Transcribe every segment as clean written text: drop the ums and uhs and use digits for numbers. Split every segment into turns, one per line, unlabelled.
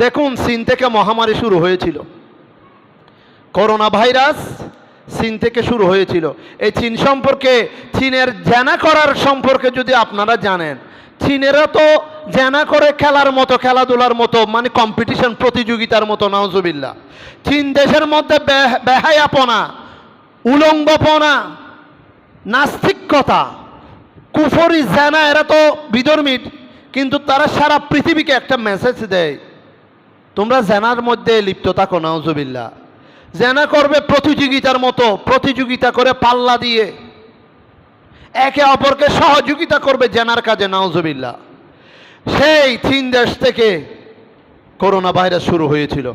দেখুন, চীন থেকে মহামারী শুরু হয়েছিল, করোনা ভাইরাস চীন থেকে শুরু হয়েছিল। এই চীন সম্পর্কে, চীনের জেনা করার সম্পর্কে যদি আপনারা জানেন, চীনেরা তো জেনা করে খেলার মতো, খেলাধুলার মতো, মানে কম্পিটিশন, প্রতিযোগিতার মতো। নাউজুবিল্লাহ। চীন দেশের মধ্যে বেহায়াপনা, উলঙ্গপনা, নাস্তিকতা, কুফরি, জেনা, এরা তো বিধর্মী, কিন্তু তারা সারা পৃথিবীকে একটা মেসেজ দেয়, তোমরা জেনার মধ্যে লিপ্ত থাকো। নাউজুবিল্লাহ। জেনা করবে প্রতিযোগিতার মতো, প্রতিযোগিতা করে পাল্লা দিয়ে একে অপরকে সহযোগিতা করবে জেনার কাজে। নাউজুবিল্লাহ। সেই চীন দেশ থেকে করোনা ভাইরাস শুরু হয়েছিল।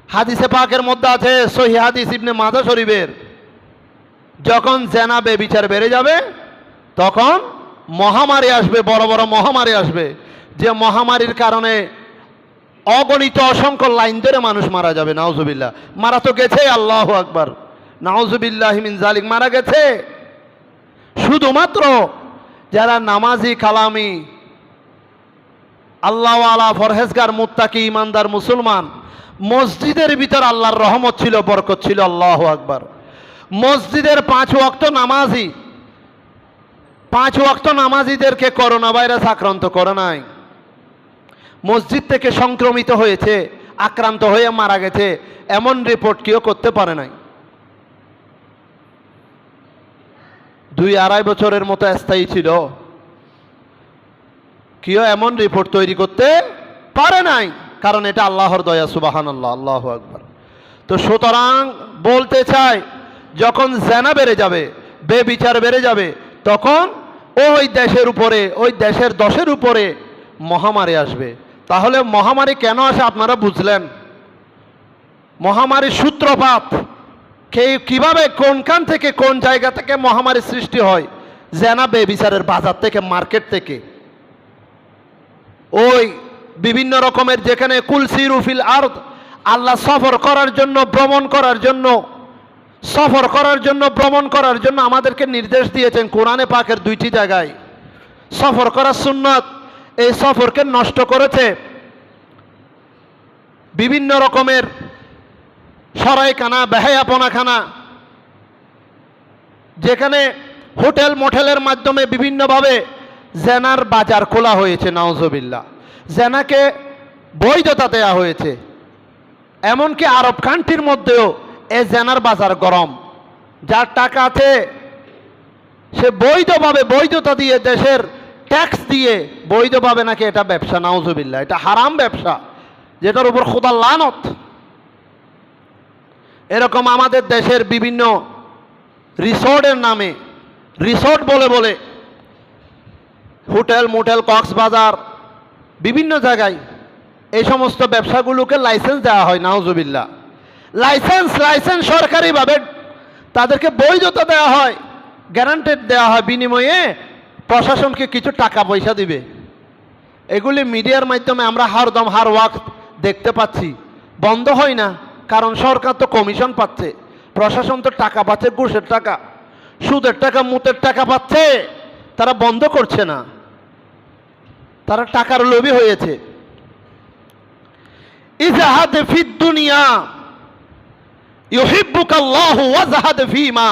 হাদিসে পাকের মধ্যে আছে, সহিহ হাদিস ইবনে মাজাহ শরীফের, যখন জেনা বেবিচার বেড়ে যাবে তখন মহামারী আসবে, বড় বড় মহামারী আসবে, যে মহামারীর কারণে অগণিত অসংখ্য লাইন ধরে মানুষ মারা যাবে। নাউজুবিল্লাহ। মারা তো গেছে, আল্লাহু আকবার, নাউজুবিল্লাহি মিন যালিক, মারা গেছে। শুধুমাত্র যারা নামাজি, কালামি, আল্লাহ ওয়ালা, ফরহেজগার, মুত্তাকি, ইমানদার মুসলমান, মসজিদের ভিতর আল্লাহর রহমত ছিল, বরকত ছিল। আল্লাহু আকবার। মসজিদের 5 ওয়াক্ত নামাজি, 5 ওয়াক্ত নামাজিদেরকে করোনা ভাইরাস আক্রান্ত করে নাই। মসজিদ থেকে সংক্রমিত হয়েছে, আক্রান্ত হয়ে মারা গেছে, এমন রিপোর্ট কেউ করতে পারে নাই। 2-2.5 বছরের মতো স্থায়ী ছিল, কেউ এমন রিপোর্ট তৈরি করতে পারে নাই, কারণ এটা আল্লাহর দয়া। সুবহানাল্লাহ, আল্লাহু আকবার। তো সুতরাং বলতে চাই, যখন জেনা বেড়ে যাবে, বেবিচার বেড়ে যাবে, তখন ওই দেশের উপরে, ওই দেশের দশের উপরে মহামারী আসবে। তাহলে মহামারী কেন আসে আপনারা বুঝলেন। মহামারীর সূত্রপাত কিভাবে, কোনখান থেকে, কোন জায়গা থেকে মহামারীর সৃষ্টি হয়? জেনা বেবিচারের বাজার থেকে, মার্কেট থেকে। ওই বিভিন্ন রকমের, যেখানে কুলসিরু ফিল আরদ, আল্লাহ সফর করার জন্য, ভ্রমণ করার জন্য, সফর করার জন্য, ভ্রমণ করার জন্য আমাদেরকে নির্দেশ দিয়েছেন কোরআনে পাকের 2টি জায়গায়। সফর করার সুন্নাত, এই সফরকে নষ্ট করেছে বিভিন্ন রকমের সরাইখানা, বেহায়াপনাখানা, যেখানে হোটেল মোটেলের মাধ্যমে বিভিন্নভাবে জেনার বাজার খোলা হয়েছে। নাউজুবিল্লাহ। জেনাকে বৈধতা দেওয়া হয়েছে। এমনকি আরব কান্ট্রির মধ্যেও এই জেনার বাজার গরম। যার টাকা আছে সে বৈধভাবে, বৈধতা দিয়ে, দেশের ট্যাক্স দিয়ে বৈধভাবে নাকি এটা ব্যবসা। নাউজুবিল্লাহ। এটা হারাম ব্যবসা, যেটার উপর খোদার লানত। এরকম আমাদের দেশের বিভিন্ন রিসোর্টের নামে, রিসোর্ট বলে বলে হোটেল মোটেল, কক্সবাজার, বিভিন্ন জায়গায় এই সমস্ত ব্যবসাগুলোকে লাইসেন্স দেওয়া হয়। নাউজুবিল্লাহ। লাইসেন্স সরকারিভাবে তাদেরকে বৈধতা দেওয়া হয়, গ্যারান্টেড দেওয়া হয়, বিনিময়ে প্রশাসনকে কিছু টাকা পয়সা দিবে। এগুলি মিডিয়ার মাধ্যমে আমরা হরদম, হার ওয়াক্ত দেখতে পাচ্ছি। বন্ধ হয় না, কারণ সরকার তো কমিশন পাচ্ছে, প্রশাসন তো টাকা পাচ্ছে, ঘুষের টাকা, সুদের টাকা, মুতের টাকা পাচ্ছে, তারা বন্ধ করছে না, তারা টাকার লোভী হয়েছে। ইজহাদ ফিদ দুনিয়া ইউহিব্বুকাল্লাহু ওয়াজহাদ ফীমা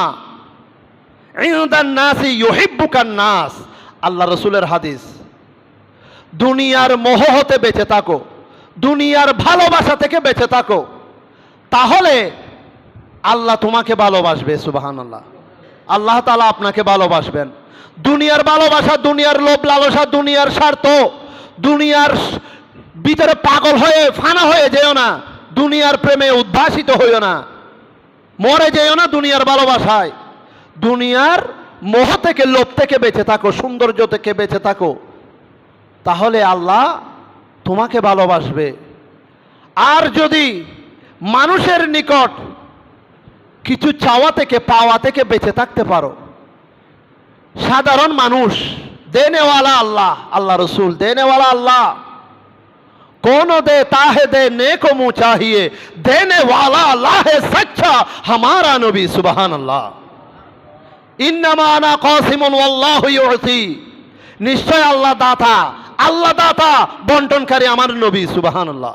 ইনদান নাসি ইউহিব্বুকান নাস। আল্লাহ রাসূলের হাদিস। দুনিয়ার মোহ হতে বেঁচে থাকো, দুনিয়ার ভালোবাসা থেকে বেঁচে থাকো, তাহলে আল্লাহ তোমাকে ভালোবাসবে। সুবহানাল্লাহ। আল্লাহ তাআলা আপনাকে ভালোবাসবেন। দুনিয়ার ভালোবাসা, দুনিয়ার লোভ লালসা, দুনিয়ার স্বার্থ, দুনিয়ার ভিতরে পাগল হয়ে ফানা হয়ে যেও না, দুনিয়ার প্রেমে উদ্ভাসিত হইও না, মরে যেও না দুনিয়ার ভালোবাসায়। দুনিয়ার মোহ থেকে, লোভ থেকে বেঁচে থাকো, সৌন্দর্য থেকে বেঁচে থাকো, তাহলে আল্লাহ তোমাকে ভালোবাসবে। আর যদি মানুষের নিকট কিছু চাওয়া থেকে, পাওয়া থেকে বেঁচে থাকতে পারো, সাধারণ মানুষ, দেনেওয়ালা আল্লাহ, আল্লাহ রসুল দেনেওয়ালা আল্লাহ, कौन देता है देने को मुँह चाहिए, देने वाला अल्लाह है सच्चा हमारा नबी। सुबहान अल्लाह। इन्नमा अना कासिमुन वल्लाहु युअती। निश्चय আল্লাহ দাতা, আল্লাহ দাতা, বন্টনকারী আমার নবী। সুবহানাল্লাহ।